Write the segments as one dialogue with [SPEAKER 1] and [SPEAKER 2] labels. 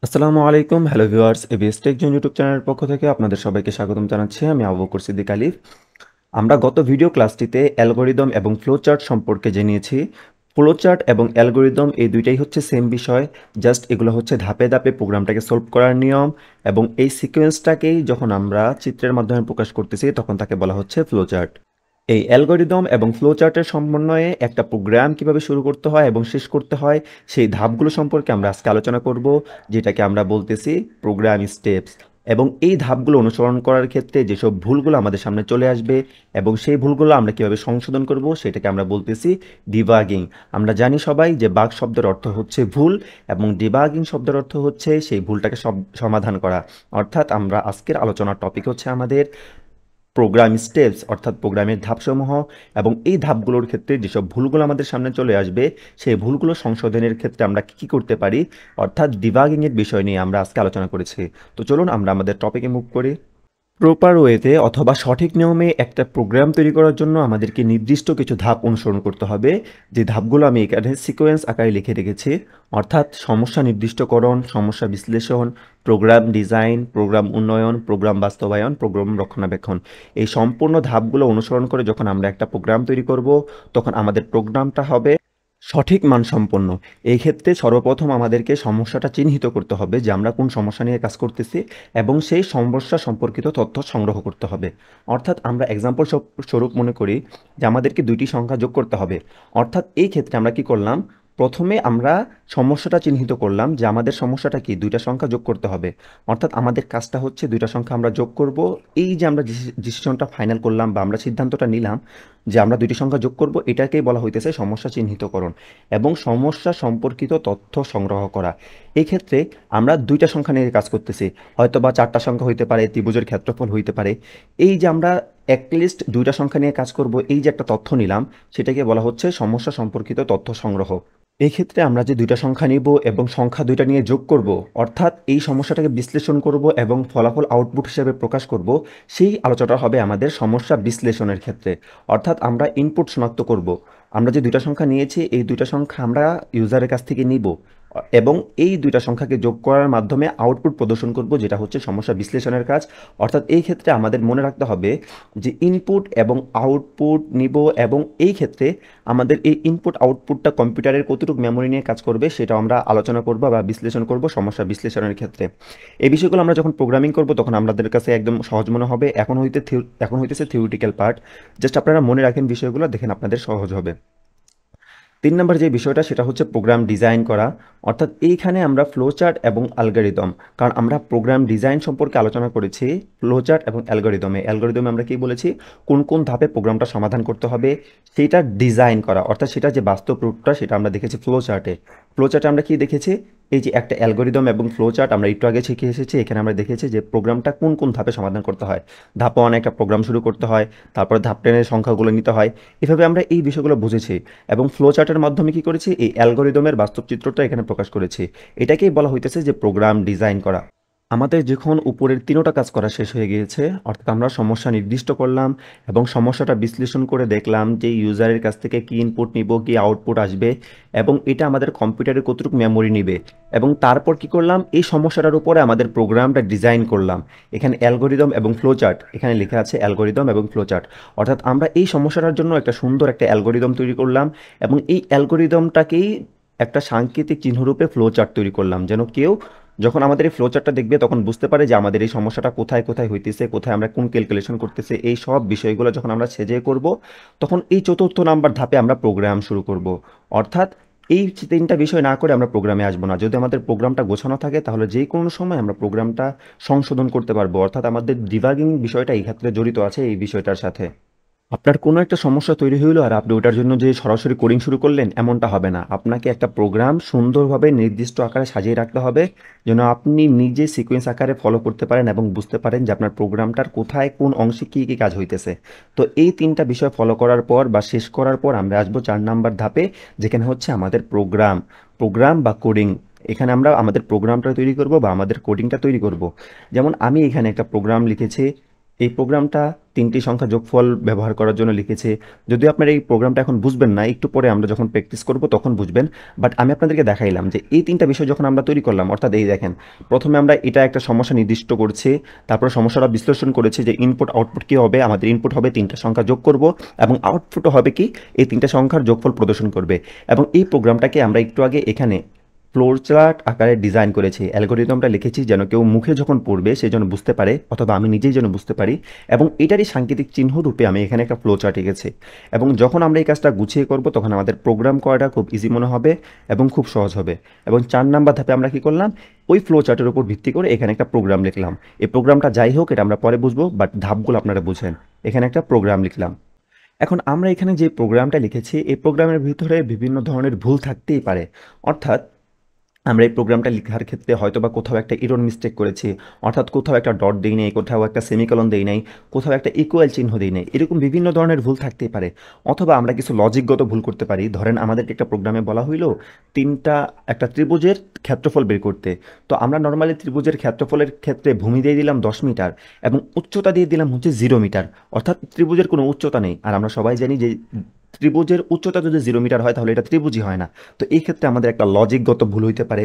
[SPEAKER 1] আসসালামু আলাইকুম, hello viewers, ABS tech zone YouTube চ্যানেলের পক্ষ থেকে আপনাদের সবাইকে স্বাগতম জানাচ্ছি। আমি আবু বকর সিদ্দিক আলিফ। আমরা গত ভিডিও ক্লাসটিতে অ্যালগরিদম এবং ফ্লোচার্ট সম্পর্কে জেনেছি। ফ্লোচার্ট এবং অ্যালগরিদম এই দুইটাই হচ্ছে সেম বিষয়, জাস্ট এগুলো হচ্ছে ধাপে ধাপে প্রোগ্রামটাকে সলভ করার নিয়ম, এবং এই সিকোয়েন্সটাকেই যখন আমরা চিত্রের মাধ্যমে প্রকাশ করতেছি তখন তাকে বলা হচ্ছে ফ্লোচার্ট। এই অ্যালগরিদম এবং ফ্লোচার্টের সমন্বয়ে একটা প্রোগ্রাম কিভাবে শুরু করতে হয় এবং শেষ করতে হয় সেই ধাপগুলো সম্পর্কে আমরা আজকে আলোচনা করব, যেটাকে আমরা বলতেছি প্রোগ্রাম স্টেপস। এবং এই ধাপগুলো অনুসরণ করার ক্ষেত্রে যেসব ভুলগুলো আমাদের সামনে চলে আসবে এবং সেই ভুলগুলো আমরা কিভাবে সংশোধন করব সেটাকে আমরা বলতেছি ডিবাগিং। আমরা জানি সবাই যে বাগ শব্দের অর্থ হচ্ছে ভুল, এবং ডিবাগিং শব্দের অর্থ হচ্ছে সেই ভুলটাকে সমাধান করা। অর্থাৎ আমরা আজকের আলোচনার টপিক হচ্ছে আমাদের প্রোগ্রাম স্টেপস, অর্থাৎ প্রোগ্রামের ধাপসমূহ, এবং এই ধাপগুলোর ক্ষেত্রে যেসব ভুলগুলো আমাদের সামনে চলে আসবে সেই ভুলগুলো সংশোধনের ক্ষেত্রে আমরা কী কী করতে পারি, অর্থাৎ ডিবাগিংয়ের বিষয় নিয়ে আমরা আজকে আলোচনা করেছি। তো চলুন আমরা আমাদের টপিকে মুভ করি। প্রপার ওয়েতে অথবা সঠিক নিয়মে একটা প্রোগ্রাম তৈরি করার জন্য আমাদেরকে নির্দিষ্ট কিছু ধাপ অনুসরণ করতে হবে, যে ধাপগুলো আমি এখানে সিকোয়েন্স আকারে লিখে রেখেছি। অর্থাৎ সমস্যা নির্দিষ্টকরণ, সমস্যা বিশ্লেষণ, প্রোগ্রাম ডিজাইন, প্রোগ্রাম উন্নয়ন, প্রোগ্রাম বাস্তবায়ন, প্রোগ্রাম রক্ষণাবেক্ষণ। এই সম্পূর্ণ ধাপগুলো অনুসরণ করে যখন আমরা একটা প্রোগ্রাম তৈরি করব তখন আমাদের প্রোগ্রামটা হবে সঠিক মানসম্পন্ন। এই ক্ষেত্রে সর্বপ্রথম আমাদেরকে সমস্যাটা চিহ্নিত করতে হবে যে আমরা কোন সমস্যা নিয়ে কাজ করতেছি, এবং সেই সমস্যা সম্পর্কিত তথ্য সংগ্রহ করতে হবে। অর্থাৎ আমরা এক্সাম্পল স্বরূপ মনে করি যে আমাদেরকে দুইটি সংখ্যা যোগ করতে হবে। অর্থাৎ এই ক্ষেত্রে আমরা কি করলাম, প্রথমে আমরা সমস্যাটা চিহ্নিত করলাম যে আমাদের সমস্যাটা কি, দুইটা সংখ্যা যোগ করতে হবে। অর্থাৎ আমাদের কাজটা হচ্ছে দুইটা সংখ্যা আমরা যোগ করব। এই যে আমরা ডিসিশনটা ফাইনাল করলাম বা আমরা সিদ্ধান্তটা নিলাম যে আমরা দুইটি সংখ্যা যোগ করব, এটাকেই বলা হইতেছে সমস্যা চিহ্নিতকরণ এবং সমস্যা সম্পর্কিত তথ্য সংগ্রহ করা। এই ক্ষেত্রে আমরা দুইটা সংখ্যা নিয়ে কাজ করতেছি, হয়তো বা চারটা সংখ্যা হইতে পারে, ত্রিভুজের ক্ষেত্রফল হইতে পারে। এই যে আমরা অ্যাটলিস্ট দুইটা সংখ্যা নিয়ে কাজ করব, এই যে একটা তথ্য নিলাম, সেটাকে বলা হচ্ছে সমস্যা সম্পর্কিত তথ্য সংগ্রহ। এই ক্ষেত্রে আমরা যে দুইটা সংখ্যা নিব এবং সংখ্যা দুইটা নিয়ে যোগ করব, অর্থাৎ এই সমস্যাটাকে বিশ্লেষণ করব এবং ফলাফল আউটপুট হিসেবে প্রকাশ করব, সেই আলোচনাটা হবে আমাদের সমস্যা বিশ্লেষণের ক্ষেত্রে। অর্থাৎ আমরা ইনপুট শনাক্ত করব, আমরা যে দুইটা সংখ্যা নিয়েছি এই দুইটা সংখ্যা আমরা ইউজারের কাছ থেকে নিব, এবং এই দুইটা সংখ্যাকে যোগ করার মাধ্যমে আউটপুট প্রদর্শন করব, যেটা হচ্ছে সমস্যা বিশ্লেষণের কাজ। অর্থাৎ এই ক্ষেত্রে আমাদের মনে রাখতে হবে যে ইনপুট এবং আউটপুট নিব, এবং এই ক্ষেত্রে আমাদের এই ইনপুট আউটপুটটা কম্পিউটারের কতটুকু মেমোরি নিয়ে কাজ করবে সেটা আমরা আলোচনা করব বা বিশ্লেষণ করব সমস্যা বিশ্লেষণের ক্ষেত্রে। এই বিষয়গুলো আমরা যখন প্রোগ্রামিং করব তখন আমাদের কাছে একদম সহজ মনে হবে। এখন হইতেছে থিওরিটিক্যাল পার্ট, জাস্ট আপনারা মনে রাখেন বিষয়গুলো, দেখেন আপনাদের সহজ হবে। 3 নম্বর যে বিষয়টা সেটা হচ্ছে প্রোগ্রাম ডিজাইন করা। অর্থাৎ এইখানে আমরা ফ্লোচার্ট এবং অ্যালগরিদম, কারণ আমরা প্রোগ্রাম ডিজাইন সম্পর্কে আলোচনা করেছি ফ্লোচার্ট এবং অ্যালগরিদমে আমরা কি বলেছি, কোন কোন ধাপে প্রোগ্রামটা সমাধান করতে হবে সেইটা ডিজাইন করা, অর্থাৎ সেটা যে বাস্তব রূপটা সেটা আমরা দেখেছি ফ্লোচার্টে আমরা কি দেখেছি, এই যে একটা অ্যালগরিদম এবং ফ্লোচার্ট আমরা একটু আগে শিখে এসেছি। এখানে আমরা দেখেছি যে প্রোগ্রামটা কোন কোন ধাপে সমাধান করতে হয়। ধাপ 1 একটা প্রোগ্রাম শুরু করতে হয়, তারপর ধাপ 10 এর সংখ্যাগুলো নিতে হয়। এভাবে আমরা এই বিষয়গুলো বুঝেছি, এবং ফ্লো চার্টের মাধ্যমে কি করেছি, এই অ্যালগরিদমের বাস্তব চিত্রটা এখানে প্রকাশ করেছি। এটাকেই বলা হইতেছে যে প্রোগ্রাম ডিজাইন করা। আমাদের যখন উপরের তিনোটা কাজ করা শেষ হয়ে গিয়েছে, অর্থাৎ আমরা সমস্যা নির্দিষ্ট করলাম এবং সমস্যাটা বিশ্লেষণ করে দেখলাম যে ইউজারের কাছ থেকে কি ইনপুট নিব, কি আউটপুট আসবে, এবং এটা আমাদের কম্পিউটারের কতটুকু মেমোরি নিবে, এবং তারপর কি করলাম, এই সমস্যাটার উপরে আমাদের প্রোগ্রামটা ডিজাইন করলাম। এখানে অ্যালগরিদম এবং ফ্লোচার্ট, এখানে লেখা আছে অ্যালগরিদম এবং ফ্লোচার্ট। অর্থাৎ আমরা এই সমস্যাটার জন্য একটা সুন্দর একটা অ্যালগরিদম তৈরি করলাম, এবং এই অ্যালগরিদমটাকেই একটা সাংকেতিক চিহ্নরূপে ফ্লোচার্ট তৈরি করলাম, যেন কেউ যখন আমাদের এই ফ্লোচার্টটা দেখবে তখন বুঝতে পারে যে আমাদের এই সমস্যাটা কোথায় কোথায় হইতেছে, কোথায় আমরা কোন ক্যালকুলেশন করতেছে। এই সব বিষয়গুলো যখন আমরা সেজে করব, তখন এই 4র্থ নাম্বার ধাপে আমরা প্রোগ্রাম শুরু করব। অর্থাৎ এই 3টা বিষয় না করে আমরা প্রোগ্রামে আসবো না। যদি আমাদের প্রোগ্রামটা গোছানো থাকে তাহলে যে কোনো সময় আমরা প্রোগ্রামটা সংশোধন করতে পারবো। অর্থাৎ আমাদের ডিবাগিং বিষয়টা এই ক্ষেত্রে জড়িত আছে এই বিষয়টার সাথে। আপনার কোনো একটা সমস্যা তৈরি হইলো আর আপনি ওটার জন্য যে সরাসরি কোডিং শুরু করলেন, এমনটা হবে না। আপনাকে একটা প্রোগ্রাম সুন্দরভাবে নির্দিষ্ট আকারে সাজিয়ে রাখতে হবে, যেন আপনি নিজে সিকোয়েন্স আকারে ফলো করতে পারেন এবং বুঝতে পারেন যে আপনার প্রোগ্রামটার কোথায় কোন অংশে কী কী কাজ হইতেছে। তো এই 3টা বিষয় ফলো করার পর বা শেষ করার পর আমরা আসবো 4 নাম্বার ধাপে, যেখানে হচ্ছে আমাদের প্রোগ্রাম বা কোডিং। এখানে আমরা আমাদের প্রোগ্রামটা তৈরি করব বা আমাদের কোডিংটা তৈরি করব। যেমন আমি এখানে একটা প্রোগ্রাম লিখেছি, এই প্রোগ্রামটা 3টি সংখ্যা যোগফল ব্যবহার করার জন্য লিখেছি। যদিও আপনারা এই প্রোগ্রামটা এখন বুঝবেন না, একটু পরে আমরা যখন প্র্যাকটিস করব তখন বুঝবেন। বাট আমি আপনাদেরকে দেখাইলাম যে এই 3টা বিষয় যখন আমরা তৈরি করলাম, অর্থাৎ এই দেখেন, প্রথমে আমরা এটা একটা সমস্যা নির্দিষ্ট করছি, তারপর সমস্যাটা বিশ্লেষণ করেছি যে ইনপুট আউটপুট কী হবে। আমাদের ইনপুট হবে 3টা সংখ্যা যোগ করব এবং আউটপুটও হবে কি এই 3টা সংখ্যার যোগফল প্রদর্শন করবে। এবং এই প্রোগ্রামটাকে আমরা একটু আগে এখানে ফ্লোচার্ট আকারে ডিজাইন করেছি, অ্যালগরিদমটা লিখেছি যেন কেউ মুখে যখন পড়বে সে যেন বুঝতে পারে, অথবা আমি নিজেই যেন বুঝতে পারি। এবং এটারই সাংকেতিক চিহ্ন রূপে আমি এখানে একটা ফ্লোচার্ট এঁকেছি। এবং যখন আমরা এই কাজটা গুছিয়ে করব তখন আমাদের প্রোগ্রাম করাটা খুব ইজি মনে হবে এবং খুব সহজ হবে। এবং 4 নাম্বার ধাপে আমরা কি করলাম, ওই ফ্লোচার্টের উপর ভিত্তি করে এখানে একটা প্রোগ্রাম লিখলাম। এই প্রোগ্রামটা যাই হোক এটা আমরা পরে বুঝবো, বাট ধাপগুলো আপনারা বুঝেন। এখানে একটা প্রোগ্রাম লিখলাম। এখন আমরা এখানে যে প্রোগ্রামটা লিখেছি এই প্রোগ্রামের ভিতরে বিভিন্ন ধরনের ভুল থাকতেই পারে। অর্থাৎ আমরা এই প্রোগ্রামটা লেখার ক্ষেত্রে হয়তোবা কোথাও একটা এরর মিস্টেক করেছি, অর্থাৎ কোথাও একটা ডট দেই নাই, কোথাও একটা সেমিকলন দেই নাই, কোথাও একটা ইকুয়াল চিহ্ন দেই নাই, এরকম বিভিন্ন ধরনের ভুল থাকতেই পারে। অথবা আমরা কিছু লজিকগত ভুল করতে পারি। ধরেন আমাদেরকে একটা প্রোগ্রামে বলা হইলো একটা ত্রিভুজের ক্ষেত্রফল বের করতে। তো আমরা নর্মালি ত্রিভুজের ক্ষেত্রফলের ক্ষেত্রে ভূমি দিয়ে দিলাম 10 মিটার এবং উচ্চতা দিয়ে দিলাম হচ্ছে 0 মিটার, অর্থাৎ ত্রিভুজের কোনো উচ্চতা নেই। আর আমরা সবাই জানি যে ত্রিভুজের উচ্চতা যদি 0 মিটার হয় তাহলে এটা ত্রিভুজই হয় না। তো এই ক্ষেত্রে আমাদের একটা লজিকগত ভুল হইতে পারে।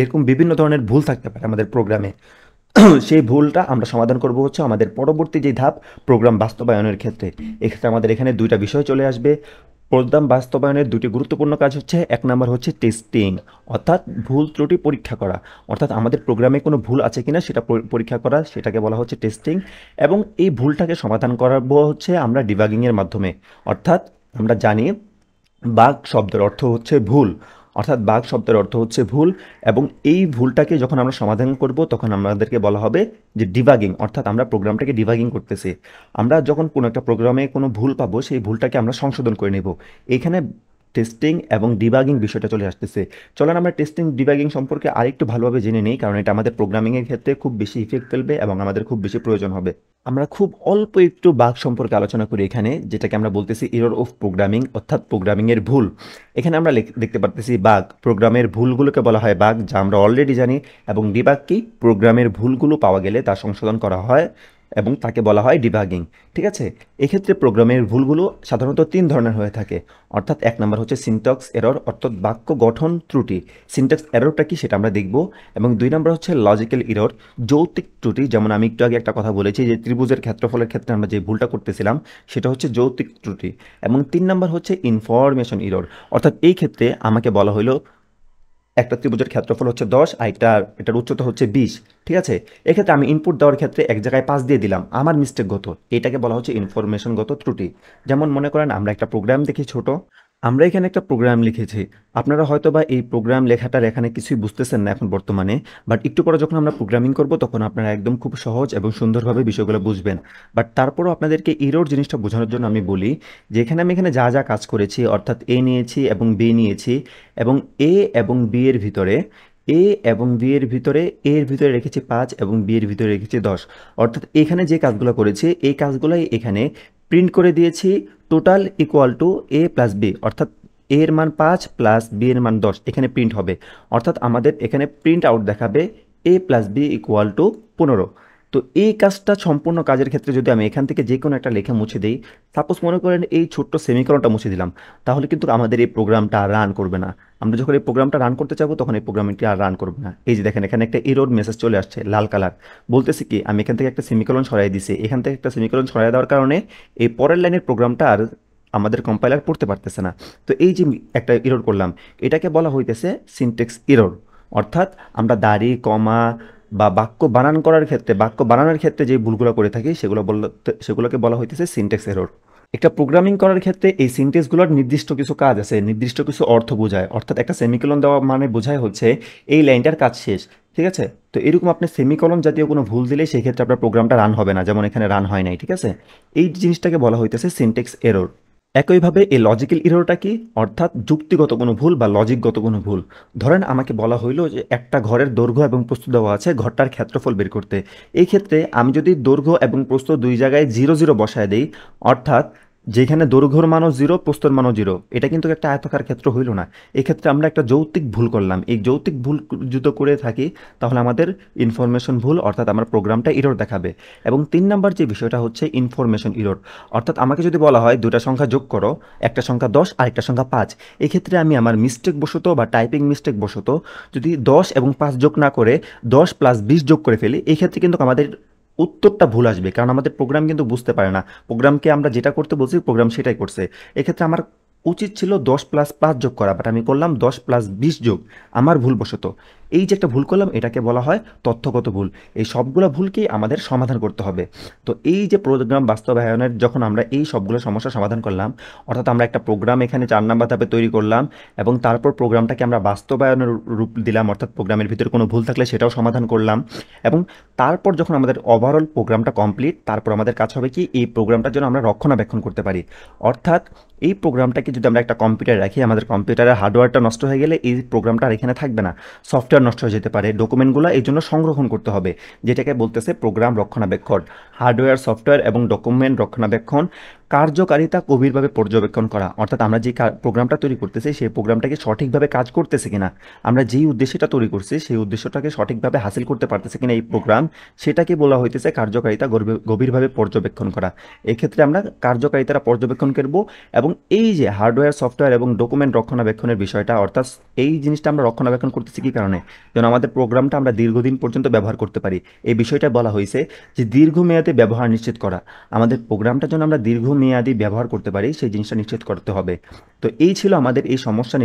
[SPEAKER 1] এরকম বিভিন্ন ধরনের ভুল থাকতে পারে আমাদের প্রোগ্রামে। সেই ভুলটা আমরা সমাধান করব হচ্ছে আমাদের পরবর্তী যে ধাপ, প্রোগ্রাম বাস্তবায়নের ক্ষেত্রে। এক্ষেত্রে আমাদের এখানে 2টা বিষয় চলে আসবে। প্রোগ্রাম বাস্তবায়নের 2টি গুরুত্বপূর্ণ কাজ হচ্ছে, 1 নাম্বার হচ্ছে টেস্টিং, অর্থাৎ ভুল ত্রুটি পরীক্ষা করা। অর্থাৎ আমাদের প্রোগ্রামে কোনো ভুল আছে কিনা সেটা পরীক্ষা করা, সেটাকে বলা হচ্ছে টেস্টিং। এবং এই ভুলটাকে সমাধান করাবো হচ্ছে আমরা ডিবাগিংয়ের মাধ্যমে। অর্থাৎ আমরা জানি বাগ শব্দের অর্থ হচ্ছে ভুল, অর্থাৎ বাগ শব্দের অর্থ হচ্ছে ভুল। এবং এই ভুলটাকে যখন আমরা সমাধান করব তখন আমাদেরকে বলা হবে যে ডিবাগিং, অর্থাৎ আমরা প্রোগ্রামটাকে ডিবাগিং করতেছি। আমরা যখন কোনো একটা প্রোগ্রামে কোনো ভুল পাবো সেই ভুলটাকে আমরা সংশোধন করে নেব। এখানে টেস্টিং এবং ডিবাগিং বিষয়টা চলে আসতেছে। চলেন আমরা টেস্টিং ডিবাগিং সম্পর্কে আরেকটু ভালোভাবে জেনে নিই, কারণ এটা আমাদের প্রোগ্রামিংয়ের ক্ষেত্রে খুব বেশি ইফেক্ট ফেলবে এবং আমাদের খুব বেশি প্রয়োজন হবে। আমরা খুব অল্প একটু বাগ সম্পর্কে আলোচনা করি এখানে, যেটাকে আমরা বলতেছি এরর অফ প্রোগ্রামিং, অর্থাৎ প্রোগ্রামিংয়ের ভুল। এখানে আমরা দেখতে পারতেছি বাগ, প্রোগ্রামের ভুলগুলোকে বলা হয় বাগ, যা আমরা অলরেডি জানি। এবং ডিবাগ কি, প্রোগ্রামের ভুলগুলো পাওয়া গেলে তা সংশোধন করা হয় এবং তাকে বলা হয় ডিবাগিং। ঠিক আছে, এক্ষেত্রে প্রোগ্রামের ভুলগুলো সাধারণত 3 ধরনের হয়ে থাকে। অর্থাৎ 1 নাম্বার হচ্ছে সিনট্যাক্স এরর, অর্থাৎ বাক্য গঠন ত্রুটি। সিনট্যাক্স এররটা কি সেটা আমরা দেখব। এবং 2 নাম্বার হচ্ছে লজিক্যাল এরর, যৌক্তিক ত্রুটি। যেমন আমি একটু আগে একটা কথা বলেছি যে ত্রিভুজের ক্ষেত্রফলের ক্ষেত্রে আমরা যে ভুলটা করতেছিলাম সেটা হচ্ছে যৌক্তিক ত্রুটি। এবং 3 নাম্বার হচ্ছে ইনফরমেশন এরর, অর্থাৎ এই ক্ষেত্রে আমাকে বলা হলো একটা ত্রিভুজের ক্ষেত্রফল হচ্ছে 10 আর এটার উচ্চতা হচ্ছে 20। ঠিক আছে, এক্ষেত্রে আমি ইনপুট দেওয়ার ক্ষেত্রে এক জায়গায় 5 দিয়ে দিলাম, আমার মিস্টেকগত, এটাকে বলা হচ্ছে ইনফরমেশনগত ত্রুটি। যেমন মনে করেন আমরা একটা প্রোগ্রাম দেখি ছোট, আমরা এখানে একটা প্রোগ্রাম লিখেছি। আপনারা হয়তোবা এই প্রোগ্রাম লেখাটার এখানে কিছুই বুঝতেছেন না এখন বর্তমানে, বাট একটু পরে যখন আমরা প্রোগ্রামিং করব তখন আপনারা একদম খুব সহজ এবং সুন্দরভাবে বিষয়গুলো বুঝবেন। বাট তারপরও আপনাদেরকে এরর জিনিসটা বোঝানোর জন্য আমি বলি যে আমি এখানে যা যা কাজ করেছি, অর্থাৎ এ নিয়েছি এবং বি নিয়েছি, এবং এ এবং বি এর ভিতরে এ এবং বি এর ভিতরে এ এর ভিতরে রেখেছি 5 এবং বি এর ভিতরে রেখেছি 10। অর্থাৎ এখানে যে কাজগুলো করেছি এই কাজগুলোই এখানে প্রিন্ট করে দিয়েছি total equal to A plus B, অর্থাৎ এ এর মান 5 প্লাস বি এর মান 10 এখানে প্রিন্ট হবে। অর্থাৎ আমাদের এখানে প্রিন্ট আউট দেখাবে এ প্লাস বি ইকুয়াল টু 15। তো এই কাজটা সম্পূর্ণ কাজের ক্ষেত্রে যদি আমি এখান থেকে যে কোনো একটা লেখা মুছে দিই, সাপোজ মনে করেন এই ছোট্ট সেমিকলনটা মুছে দিলাম, তাহলে কিন্তু আমাদের এই প্রোগ্রামটা রান করবে না। আমরা যখন এই প্রোগ্রামটা রান করতে চাবো তখন এই প্রোগ্রামটি আর রান করবে না। এই যে দেখেন এখানে একটা এরর মেসেজ চলে আসছে লাল কালার, বলতেছি কি আমি এখান থেকে একটা সেমিকলন সরাই দিছি, এখান থেকে একটা সেমিকলন সরাই দেওয়ার কারণে এই পরের লাইনের প্রোগ্রামটা আর আমাদের কম্পাইলার পড়তে পারতেছে না। তো এই যে একটা এরর করলাম, এটাকে বলা হইতেছে সিনট্যাক্স এরর। অর্থাৎ আমরা দাড়ি কমা বা বাক্য বানান করার ক্ষেত্রে, বাক্য বানানোর ক্ষেত্রে যে ভুলগুলো করে থাকি সেগুলোকে বলা হইতেছে সিনট্যাক্স এরর। একটা প্রোগ্রামিং করার ক্ষেত্রে এই সিনট্যাক্সগুলোর নির্দিষ্ট কিছু কাজ আছে, নির্দিষ্ট কিছু অর্থ বোঝায়। অর্থাৎ একটা সেমিকলন দেওয়া মানে বোঝায় হচ্ছে এই লাইনটার কাজ শেষ। ঠিক আছে, তো এরকম আপনি সেমিকলন জাতীয় কোনো ভুল দিলে সেই ক্ষেত্রে আপনার প্রোগ্রামটা রান হবে না, যেমন এখানে রান হয় নাই। ঠিক আছে, এই জিনিসটাকে বলা হইতেছে সিনট্যাক্স এরর। একইভাবে এই লজিক্যাল এররটা কি, অর্থাৎ যুক্তিগত কোনো ভুল বা লজিকগত কোনো ভুল। ধরেন আমাকে বলা হইলো যে একটা ঘরের দৈর্ঘ্য এবং প্রস্থ দেওয়া আছে, ঘরটার ক্ষেত্রফল বের করতে। এই ক্ষেত্রে আমি যদি দৈর্ঘ্য এবং প্রস্থ দুই জায়গায় 0 0 বসায় দিই, অর্থাৎ যেখানে দৈর্ঘ্যর মানও 0, প্রস্থর মানও 0। এটা কিন্তু একটা আয়তাকার ক্ষেত্র হইল না। এক্ষেত্রে আমরা একটা যৌক্তিক ভুল করলাম। এই যৌক্তিক ভুল যদি করে থাকি, তাহলে আমাদের ইনফরমেশন ভুল, অর্থাৎ আমার প্রোগ্রামটা এরর দেখাবে। এবং 3 নাম্বার যে বিষয়টা হচ্ছে ইনফরমেশন এরর। অর্থাৎ আমাকে যদি বলা হয় 2টা সংখ্যা যোগ করো, একটা সংখ্যা 10 আর একটা সংখ্যা 5। এক্ষেত্রে আমি আমার মিস্টেক বশত বা টাইপিং মিস্টেক বশত যদি 10 এবং 5 যোগ না করে 10 + 20 যোগ করে ফেলি, এই ক্ষেত্রে কিন্তু আমাদের উত্তরটা ভুল আসবে, কারণ আমাদের প্রোগ্রাম কিন্তু বুঝতে পারে না। প্রোগ্রামকে আমরা যেটা করতে বলছি প্রোগ্রাম সেটাই করছে। এক্ষেত্রে আমার উচিত ছিল 10 + 5 যোগ করা, বাট আমি করলাম 10 + 20 যোগ, আমার ভুলবশত। এই যে একটা ভুল করলাম, এটাকে বলা হয় তথ্যগত ভুল। এই সবগুলো ভুলকেই আমাদের সমাধান করতে হবে। তো এই যে প্রোগ্রাম বাস্তবায়নের যখন আমরা এই সবগুলো সমস্যা সমাধান করলাম, অর্থাৎ আমরা একটা প্রোগ্রাম এখানে 4 নাম্বার ধাপে তৈরি করলাম, এবং তারপর প্রোগ্রামটাকে আমরা বাস্তবায়নের রূপ দিলাম, অর্থাৎ প্রোগ্রামের ভিতরে কোনো ভুল থাকলে সেটাও সমাধান করলাম। এবং তারপর যখন আমাদের ওভারঅল প্রোগ্রামটা কমপ্লিট, তারপর আমাদের কাজ হবে কি, এই প্রোগ্রামটার জন্য আমরা রক্ষণাবেক্ষণ করতে পারি। অর্থাৎ এই প্রোগ্রামটাকে যদি আমরা একটা কম্পিউটারে রাখি, আমাদের কম্পিউটারের হার্ডওয়্যারটা নষ্ট হয়ে গেলে এই প্রোগ্রামটা আর এখানে থাকবে না, সফটওয়্যার নষ্ট হয়ে যেতে পারে, ডকুমেন্টগুলো এই জন্য সংরক্ষণ করতে হবে, যেটাকে বলতেছে প্রোগ্রাম রক্ষণাবেক্ষণ। হার্ডওয়্যার, সফটওয়্যার এবং ডকুমেন্ট রক্ষণাবেক্ষণ, কার্যকারিতা গভীরভাবে পর্যবেক্ষণ করা। অর্থাৎ আমরা যে প্রোগ্রামটা তৈরি করতেছি সেই প্রোগ্রামটাকে সঠিকভাবে কাজ করতেছে কিনা, আমরা যেই উদ্দেশ্যটা তৈরি করছি সেই উদ্দেশ্যটাকে সঠিকভাবে হাসিল করতে পারতেছে কিনা এই প্রোগ্রাম, সেটাকে বলা হইতেছে কার্যকারিতা গভীরভাবে পর্যবেক্ষণ করা। এক্ষেত্রে আমরা কার্যকারিতাটা পর্যবেক্ষণ করব। এবং এই যে হার্ডওয়্যার, সফটওয়্যার এবং ডকুমেন্ট রক্ষণাবেক্ষণের বিষয়টা, অর্থাৎ এই জিনিসটা আমরা রক্ষণাবেক্ষণ করতেছি কী কারণে, যেন আমাদের প্রোগ্রামটা আমরা দীর্ঘদিন পর্যন্ত ব্যবহার করতে পারি। এই বিষয়টা বলা হয়েছে যে দীর্ঘমেয়াদী ব্যবহার নিশ্চিত করা। আমাদের প্রোগ্রামটা যেন আমরা দীর্ঘমেয়াদী ব্যবহার করতে পারি, সেই জিনিসটা নিশ্চিত করতে হবে। তো এই ছিল আমাদের এই সমস্যা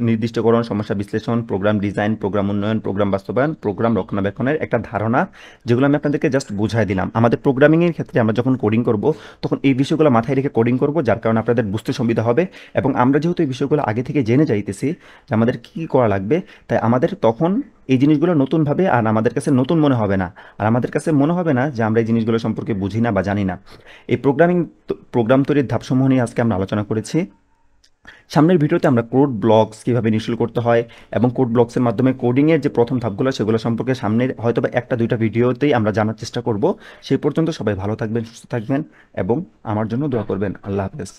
[SPEAKER 1] নির্দিষ্টকরণ, সমস্যা বিশ্লেষণ, প্রোগ্রাম ডিজাইন, প্রোগ্রাম উন্নয়ন, প্রোগ্রাম বাস্তবায়ন, প্রোগ্রাম রক্ষণাবেক্ষণের একটা ধারণা, যেগুলো আমি আপনাদেরকে জাস্ট বুঝাই দিলাম। আমাদের প্রোগ্রামিংয়ের ক্ষেত্রে আমরা যখন কোডিং করব, তখন এই বিষয়গুলো মাথায় রেখে কোডিং করব, যার কারণে আপনাদের বুঝতে সুবিধা হবে। এবং আমরা যেহেতু এই বিষয়গুলো আগে থেকে জেনে যাইতেছি যে আমাদের কী করা লাগবে, তাই আমাদের তখন এই জিনিসগুলো নতুনভাবে আর আমাদের কাছে নতুন মনে হবে না। আর আমাদের কাছে মনে হবে না যে আমরা এই জিনিসগুলো সম্পর্কে বুঝি না বা জানি না। এই প্রোগ্রাম তৈরির ধাপসমূহ নিয়ে আজকে আমরা আলোচনা করেছি। সামনের ভিডিওতে আমরা কোড ব্লকস কীভাবে ইনস্টল করতে হয় এবং কোড ব্লকসের মাধ্যমে কোডিংয়ের যে প্রথম ধাপগুলো, সেগুলো সম্পর্কে সামনের হয়তো বা 1-2টা ভিডিওতেই আমরা জানার চেষ্টা করব। সেই পর্যন্ত সবাই ভালো থাকবেন, সুস্থ থাকবেন এবং আমার জন্য দোয়া করবেন। আল্লাহ হাফেজ।